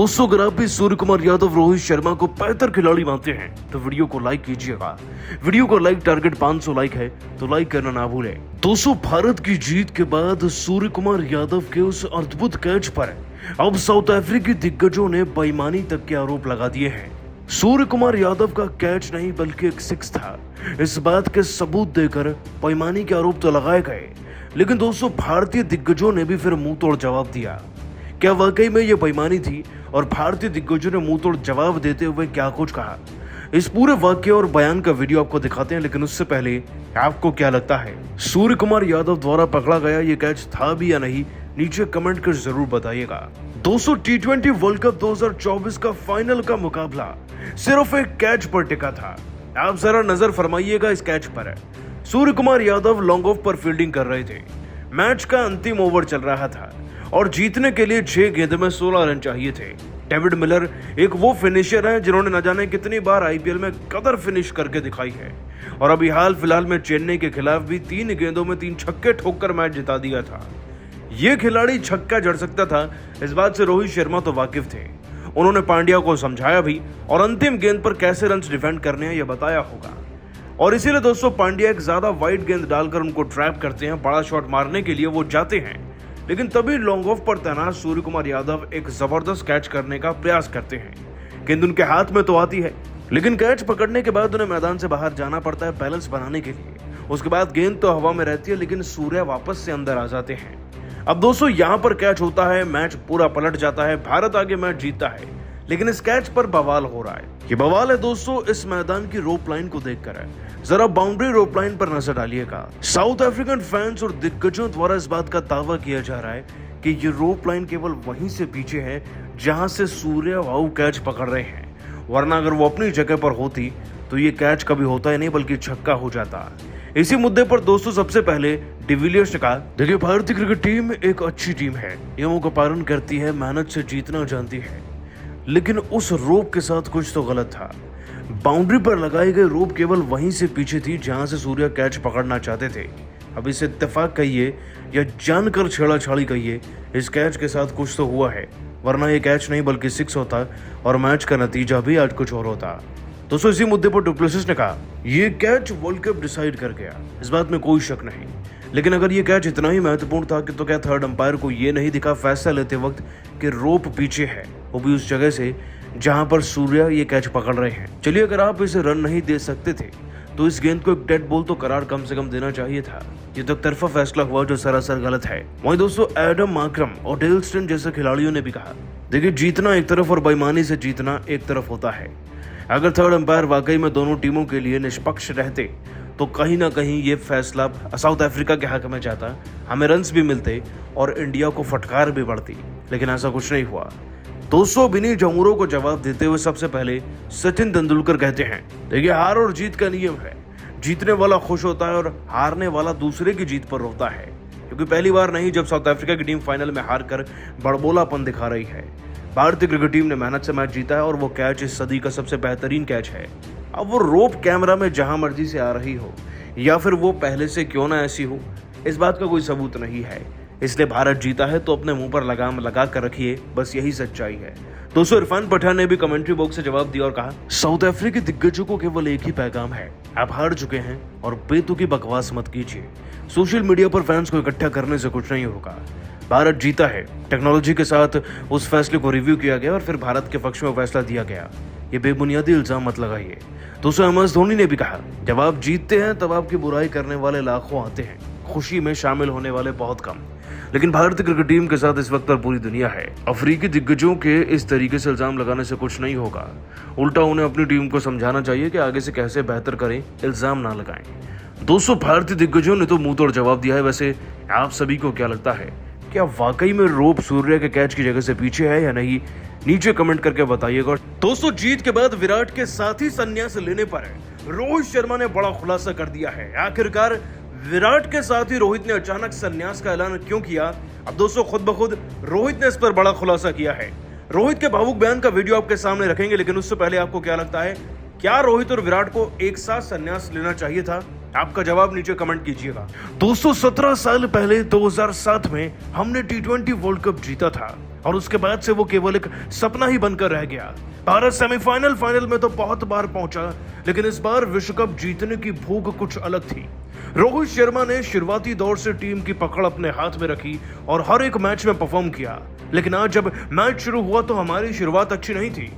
दोस्तों, अगर आप भी सूर्य कुमार यादव, रोहित शर्मा को बेहतर खिलाड़ी मानते हैं तो वीडियो को लाइक कीजिएगा। वीडियो को लाइक टारगेट 500 लाइक है तो लाइक करना ना भूलें। दोस्तों, भारत की जीत के बाद सूर्य कुमार यादव के उस अद्भुत कैच पर अब साउथ अफ्रीकी दिग्गजों ने बेईमानी तक के आरोप लगा दिए हैं। सूर्य कुमार यादव का कैच नहीं बल्कि एक सिक्स था, इस बात के सबूत देकर बेईमानी के आरोप तो लगाए गए, लेकिन दोस्तों भारतीय दिग्गजों ने भी फिर मुंह तोड़ जवाब दिया। क्या वाकई में ये बेईमानी थी और भारतीय दिग्गजों ने मुंह तोड़ जवाब देते हुए क्या कुछ कहा, इस पूरे वाक्य और बयान का वीडियो आपको दिखाते हैं। लेकिन उससे पहले आपको क्या लगता है, सूर्य कुमार यादव द्वारा पकड़ा गया ये कैच था भी या नहीं, नीचे कमेंट कर जरूर बताइएगा। दोस्तों, T20 वर्ल्ड कप 2024 का फाइनल का मुकाबला सिर्फ एक कैच पर टिका था। आप जरा नजर फरमाइएगा इस कैच पर। सूर्य कुमार यादव लॉन्ग ऑफ पर फील्डिंग कर रहे थे। मैच का अंतिम ओवर चल रहा था और जीतने के लिए 6 गेंद में 16 रन चाहिए थे। डेविड मिलर एक वो फिनिशर है जिन्होंने न जाने कितनी बार आईपीएल में कदर फिनिश करके दिखाई है और अभी हाल फिलहाल में चेन्नई के खिलाफ भी 3 गेंदों में 3 छक्के ठोककर मैच जिता दिया था। ये खिलाड़ी छक्का जड़ सकता था, इस बात से रोहित शर्मा तो वाकिफ थे। उन्होंने पांड्या को समझाया भी और अंतिम गेंद पर कैसे रन डिफेंड करने हैं यह बताया होगा। और इसीलिए दोस्तों पांड्या एक ज्यादा वाइड गेंद डालकर उनको ट्रैप करते हैं, बड़ा शॉट मारने के लिए वो जाते हैं, लेकिन तभी लॉन्ग ऑफ पर तैनात सूर्य कुमार यादव एक जबरदस्त कैच करने का प्रयास करते हैं। गेंद उनके हाथ में तो आती है, लेकिन कैच पकड़ने के बाद उन्हें मैदान से बाहर जाना पड़ता है बैलेंस बनाने के लिए। उसके बाद गेंद तो हवा में रहती है, लेकिन सूर्य वापस से अंदर आ जाते हैं। अब दोस्तों यहाँ पर कैच होता है, मैच पूरा पलट जाता है, भारत आगे मैच जीतता है, लेकिन इस कैच पर बवाल हो रहा है। ये बवाल है दोस्तों इस मैदान की रोप लाइन को देखकर है। जरा बाउंड्री रोप लाइन पर नजर डालिएगा। साउथ अफ्रीकन फैंस और दिग्गजों द्वारा इस बात का दावा किया जा रहा है कि ये रोप लाइन केवल वहीं से पीछे है जहां से सूर्य वाउ कैच पकड़ रहे हैं, वरना अगर वो अपनी जगह पर होती तो ये कैच कभी होता ही नहीं बल्कि छक्का हो जाता। इसी मुद्दे पर दोस्तों सबसे पहले डिविलियर्स ने कहा, देखिए भारतीय क्रिकेट टीम एक अच्छी टीम है, नियमों का पालन करती है, मेहनत से जीतना जानती है, लेकिन उस रोप के साथ कुछ तो गलत था। बाउंड्री पर लगाई गई रोप केवल वहीं से पीछे थी जहां से सूर्य कैच पकड़ना चाहते थे। अब इसे इत्तेफाक कहिए या जानकर छेड़ाछाड़ी कहिए, इस कैच के साथ कुछ तो हुआ है, वरना ये कैच नहीं बल्कि सिक्स होता और मैच का नतीजा भी आज कुछ और होता। दोस्तों इसी मुद्दे पर डु प्लेसिस ने कहा, ये कैच वर्ल्ड कप डिसाइड कर गया, इस बात में कोई शक नहीं, लेकिन अगर ये कैच इतना ही महत्वपूर्ण था कि तो क्या थर्ड अंपायर को ये नहीं दिखा फैसला लेते वक्त कि रोप पीछे है, वो भी उस जगह से जहां पर सूर्य ये कैच पकड़ रहे हैं। चलिए, अगर आप इसे रन नहीं दे सकते थे तो इस गेंद को एक डेड बॉल तो करार कम से कम देना चाहिए था। ये तो तरफा फैसला हुआ जो सरासर गलत है। वहीं दोस्तों एडम मार्क्रम और डेल स्टेन जैसे खिलाड़ियों ने भी कहा, देखिए जीतना एक तरफ और बेईमानी से जीतना एक तरफ होता है। अगर थर्ड अंपायर वाकई में दोनों टीमों के लिए निष्पक्ष रहते तो कहीं ना कहीं ये फैसला साउथ अफ्रीका के हक में जाता, हमें रन्स भी मिलते और इंडिया को फटकार भी बढ़ती, लेकिन ऐसा कुछ नहीं हुआ। दोस्तों बिन्नी जमूरों को जवाब देते हुए सबसे पहले सचिन तेंदुलकर कहते हैं, देखिए हार और जीत का नियम है, जीतने वाला खुश होता है और हारने वाला दूसरे की जीत पर रोता है, क्योंकि पहली बार नहीं जब साउथ अफ्रीका की टीम फाइनल में हार कर बड़बोलापन दिखा रही है। भारतीय क्रिकेट टीम ने मेहनत से मैच जीता है और वो कैच इस सदी का सबसे बेहतरीन कैच है। अब वो रोप कैमरा में जहां मर्जी से आ रही हो या फिर वो पहले से क्यों ना ऐसी हो, इस बात का कोई सबूत नहीं है, इसलिए भारत जीता है तो अपने मुंह पर लगाम लगा कर रखिए, बस यही सच्चाई है। दोस्तों इरफान पठान ने भी कमेंट्री बॉक्स से जवाब दिया और कहा, साउथ अफ्रीकी दिग्गजों को केवल एक ही पैगाम है, आप हार चुके हैं और बेतुकी बकवास मत कीजिए। सोशल मीडिया पर फैंस को इकट्ठा करने से कुछ नहीं होगा, भारत जीता है, टेक्नोलॉजी के साथ उस फैसले को रिव्यू किया गया और फिर भारत के पक्ष में फैसला दिया गया, ये बेबुनियादी इल्जाम मत लगाइए। दोस्तों MS धोनी ने भी कहा, जब आप जीतते हैं तब आपकी बुराई करने वाले लाखों आते हैं, खुशी में शामिल होने वाले बहुत कम, लेकिन भारतीय क्रिकेट टीम के साथ इस वक्त पर पूरी दुनिया है। अफ्रीकी दिग्गजों के इस तरीके से इल्जाम लगाने से कुछ नहीं होगा, उल्टा उन्हें अपनी टीम को समझाना चाहिए कि आगे से कैसे बेहतर करें, इल्जाम ना लगाएं। दोस्तों भारतीय दिग्गजों ने तो मुंह तोड़ जवाब दिया है, वैसे आप सभी को क्या लगता है, क्या वाकई में रोप सूर्य के कैच की जगह से पीछे है या नहीं, नीचे कमेंट करके बताइएगा। दोस्तों जीत के बाद विराट के साथ ही संन्यास लेने पर रोहित शर्मा ने बड़ा खुलासा कर दिया है। आखिरकार विराट के साथ ही रोहित ने अचानक संन्यास का ऐलान क्यों किया, अब दोस्तों खुद ब खुद रोहित ने इस पर बड़ा खुलासा किया है। रोहित के भावुक बयान का वीडियो आपके सामने रखेंगे, लेकिन उससे पहले आपको क्या लगता है, क्या रोहित और विराट को एक साथ संन्यास लेना चाहिए था? आपका जवाब नीचे कमेंट कीजिएगा। दोस्तों 17 साल पहले 2007 में हमने T20 वर्ल्ड कप जीता था और उसके बाद से वो केवल एक सपना ही बनकर रह गया। भारत सेमीफाइनल फाइनल में तो बहुत बार पहुंचा, लेकिन इस बार विश्व कप जीतने की भूख कुछ अलग थी। रोहित शर्मा ने शुरुआती दौर से टीम की पकड़ अपने हाथ में रखी और हर एक मैच में परफॉर्म किया, लेकिन आज जब मैच शुरू हुआ तो हमारी शुरुआत अच्छी नहीं थी।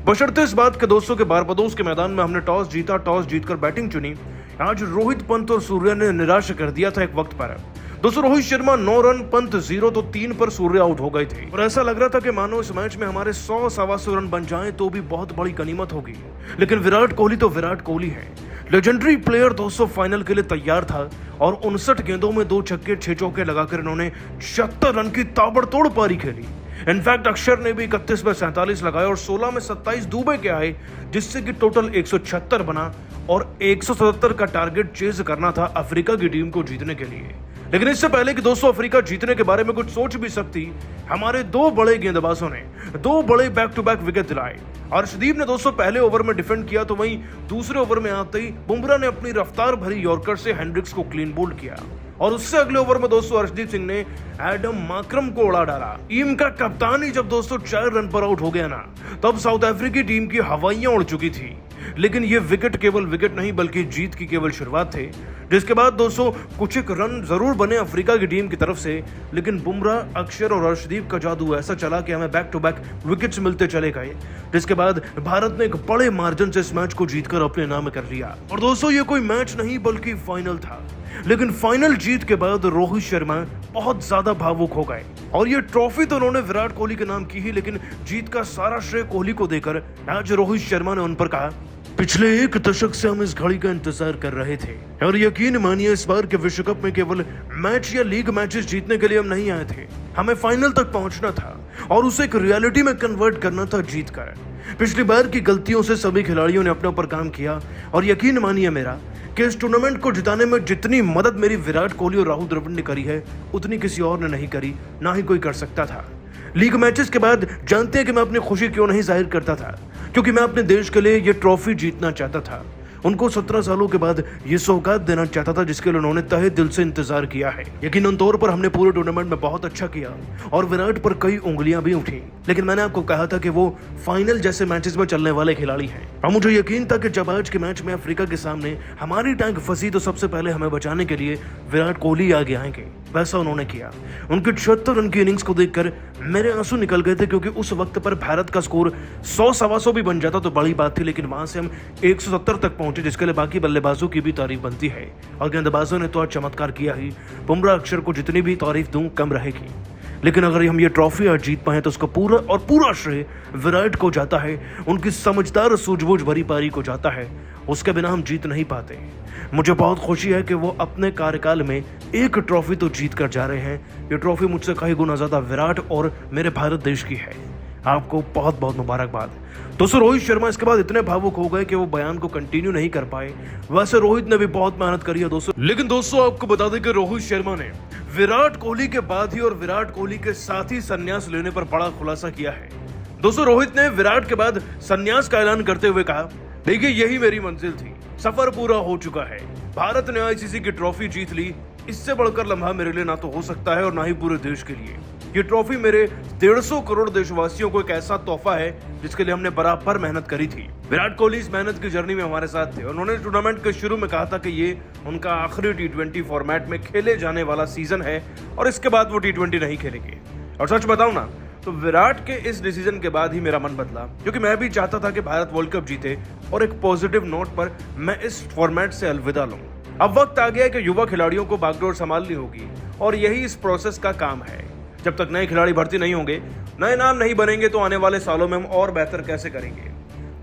बशर्ते इस बात के दोस्तों के बारबदोस के मैदान में हमने टॉस जीता, टॉस जीतकर बैटिंग चुनी। आज रोहित, पंत और सूर्या ने निराश कर दिया था एक वक्त पर। दोस्तों रोहित शर्मा 9 रन, पंत 0 तो 3 पर सूर्या आउट हो गए थे और ऐसा लग रहा था कि मानो इस मैच में हमारे 100-125 रन बन जाएं तो भी बहुत बड़ी गनीमत होगी। लेकिन विराट कोहली तो विराट कोहली है। लेजेंडरी प्लेयर 200 फाइनल के लिए तैयार था और 59 गेंदों में 2 छक्के 6 चौके लगाकर इन्होंने 76 रन की ताबड़तोड़ पारी खेली। इनफैक्ट अक्षर ने भी 31 में 47 लगाए और 16 में 27 दुबे के आए, जिससे कि टोटल 176 बना और 177 का टारगेट चेज करना था अफ्रीका की टीम को जीतने के लिए। लेकिन इससे पहले कि दोस्तों अफ्रीका जीतने के बारे में कुछ सोच भी सकती, हमारे 2 बड़े गेंदबाजों ने 2 बड़े बैक टू बैक विकेट दिलाए। अर्शदीप ने दोस्तों पहले ओवर में डिफेंड किया, तो वहीं दूसरे ओवर में आते ही बुमराह ने अपनी रफ्तार भरी यॉर्कर से हेंड्रिक्स को क्लीन बोल्ड किया और उससे अगले ओवर में दोस्तों अर्शदीप सिंह ने एडम माक्रम को उड़ा डाला। टीम का कप्तान ही जब दोस्तों 4 रन पर आउट हो गया ना, तब साउथ अफ्रीकी टीम की हवाइयां उड़ चुकी थी। लेकिन ये विकेट केवल विकेट नहीं बल्कि जीत की केवल शुरुआत थे, जिसके बाद दोस्तों कुछ एक रन जरूर बने अफ्रीका की टीम की तरफ से, लेकिन बुमराह, अक्षर और अर्शदीप का जादू ऐसा चला कि हमें बैक टू बैक विकेट्स मिलते चले गए, जिसके बाद भारत ने एक बड़े मार्जिन से इस मैच को जीतकर अपने नाम कर लिया। और दोस्तों ये कोई मैच नहीं बल्कि फाइनल था, लेकिन फाइनल जीत के बाद रोहित शर्मा बहुत ज्यादा भावुक हो गए और ये ट्रॉफी तो उन्होंने विराट कोहली के नाम की ही, लेकिन जीत का सारा श्रेय कोहली को देकर आज रोहित शर्मा ने उन पर कहा, पिछले 1 दशक से हम इस घड़ी का इंतजार कर रहे थे और यकीन मानिए इस बार के विश्व कप में केवल मैच या लीग मैचेस जीतने के लिए हम नहीं आए थे। हमें फाइनल तक पहुंचना था और उसे एक रियलिटी में कन्वर्ट करना था जीत कर। पिछली बार की गलतियों से सभी खिलाड़ियों ने अपने ऊपर काम किया और यकीन मानिए मेरा कि इस टूर्नामेंट को जिताने में जितनी मदद मेरी विराट कोहली और राहुल द्रविड़ ने करी है, उतनी किसी और ने नहीं करी, ना ही कोई कर सकता था। लीग मैचेस के बाद जानते हैं कि मैं अपनी खुशी क्यों नहीं जाहिर करता था, क्योंकि मैं अपने देश के लिए ये ट्रॉफी जीतना चाहता था। उनको 17 सालों के बाद ये सौगात देना चाहता था जिसके लिए उन्होंने तहे दिल से इंतजार किया है। यकीनन तौर पर हमने पूरे टूर्नामेंट में बहुत अच्छा किया और विराट पर कई उंगलियां भी उठी, लेकिन मैंने आपको कहा था कि वो फाइनल जैसे मैचेस में चलने वाले खिलाड़ी हैं और मुझे यकीन था कि जब आज के मैच में अफ्रीका के सामने हमारी टैंक फंसी तो सबसे पहले हमें बचाने के लिए विराट कोहली आगे आएंगे। वैसा उन्होंने किया। उनके 76 रन की इनिंग्स को देखकर मेरे आंसू निकल गए थे, क्योंकि उस वक्त पर भारत का स्कोर 100-125 भी बन जाता तो बड़ी बात थी, लेकिन वहां से हम 170 तक पहुंचे, जिसके लिए बाकी बल्लेबाजों की भी तारीफ बनती है और गेंदबाजों ने तो आज चमत्कार किया ही। बुमराह, अक्षर को जितनी भी तारीफ दूं कम रहेगी, लेकिन अगर हम ये ट्रॉफी आज जीत पाए तो उसका पूरा श्रेय विराट को जाता है, उनकी समझदार सूझबूझ भरी पारी को जाता है। उसके बिना हम जीत नहीं पाते। मुझे बहुत खुशी है कि वो अपने कार्यकाल में एक ट्रॉफी तो जीत कर जा रहे हैं। ये ट्रॉफी मुझसे कई गुना ज्यादा विराट और मेरे भारत देश की है। आपको बहुत बहुत मुबारकबाद। दोस्तों रोहित शर्मा इसके बाद इतने भावुक हो गए कि वो बयान को कंटिन्यू नहीं कर पाए। वैसे रोहित ने भी बहुत मेहनत करी है दोस्तों, लेकिन दोस्तों आपको बता दें कि रोहित शर्मा ने विराट कोहली के बाद ही और विराट कोहली के साथ ही संन्यास लेने पर बड़ा खुलासा किया है। दोस्तों रोहित ने विराट के बाद संन्यास का ऐलान करते हुए कहा, देखिए यही मेरी मंजिल थी, सफर पूरा हो चुका है, भारत ने आईसीसी की ट्रॉफी जीत ली, इससे बढ़कर लम्हा मेरे लिए ना तो हो सकता है और ना ही पूरे देश के लिए। ये ट्रॉफी मेरे 150 करोड़ देशवासियों को एक ऐसा तोहफा है जिसके लिए हमने बराबर मेहनत करी थी। विराट कोहली इस मेहनत की जर्नी में हमारे साथ थे और उन्होंने टूर्नामेंट के शुरू में कहा था कि ये उनका आखिरी T20 फॉर्मेट में खेले जाने वाला सीजन है और इसके बाद वो T20 नहीं खेलेंगे। और सच बताऊं ना तो विराट के इस डिसीजन के बाद ही मेरा मन बदला, क्योंकि मैं भी चाहता था कि भारत वर्ल्ड कप जीते और एक पॉजिटिव नोट पर मैं इस फॉर्मेट से अलविदा लूं। अब वक्त आ गया है कि युवा खिलाड़ियों को बागडोर संभालनी होगी और यही इस प्रोसेस का काम है। जब तक नए खिलाड़ी भर्ती नहीं होंगे, नए नाम नहीं बनेंगे, तो आने वाले सालों में हम और बेहतर कैसे करेंगे।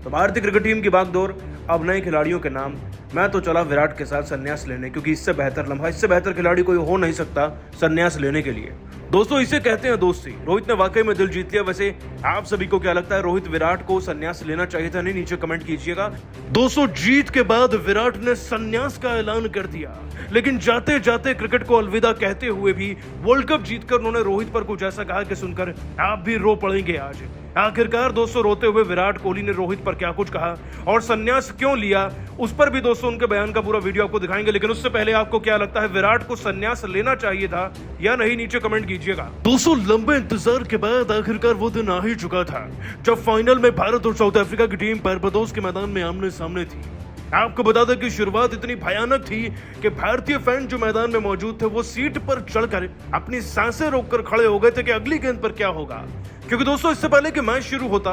तो भारतीय क्रिकेट टीम की बागडोर अब नए खिलाड़ियों के नाम। मैं तो चला विराट के साथ संन्यास लेने, क्योंकि इससे बेहतर लम्हा, इससे बेहतर खिलाड़ी कोई हो नहीं सकता संन्यास लेने के लिए। दोस्तों इसे कहते हैं दोस्ती। रोहित ने वाकई में दिल जीत लिया। वैसे आप सभी को क्या लगता है, रोहित विराट को संन्यास लेना चाहिए था? नहीं, नीचे कमेंट कीजिएगा। दोस्तों जीत के बाद विराट ने संन्यास का ऐलान कर दिया, लेकिन जाते जाते क्रिकेट को अलविदा कहते हुए भी वर्ल्ड कप जीतकर उन्होंने रोहित पर कुछ ऐसा कहा कि सुनकर आप भी रो पड़ेंगे आज। आखिरकार दोस्तों रोते हुए विराट कोहली ने रोहित पर क्या कुछ कहा और संन्यास क्यों लिया, उस पर भी दोस्तों उनके बयान का पूरा वीडियो आपको दिखाएंगे। लेकिन उससे पहले आपको क्या लगता है, विराट को संन्यास लेना चाहिए था या नहीं, नीचे कमेंट कीजिएगा। दोस्तों लंबे इंतजार के बाद आखिरकार वो दिन आ ही चुका था जब फाइनल में भारत और साउथ अफ्रीका की टीम बारबाडोस के मैदान में आमने सामने थी। आपको बता दें कि शुरुआत इतनी भयानक थी कि भारतीय फैन जो मैदान में मौजूद थे वो सीट पर चढ़कर अपनी सांसें रोककर खड़े हो गए थे कि अगली गेंद पर क्या होगा। क्योंकि दोस्तों इससे पहले कि मैच शुरू होता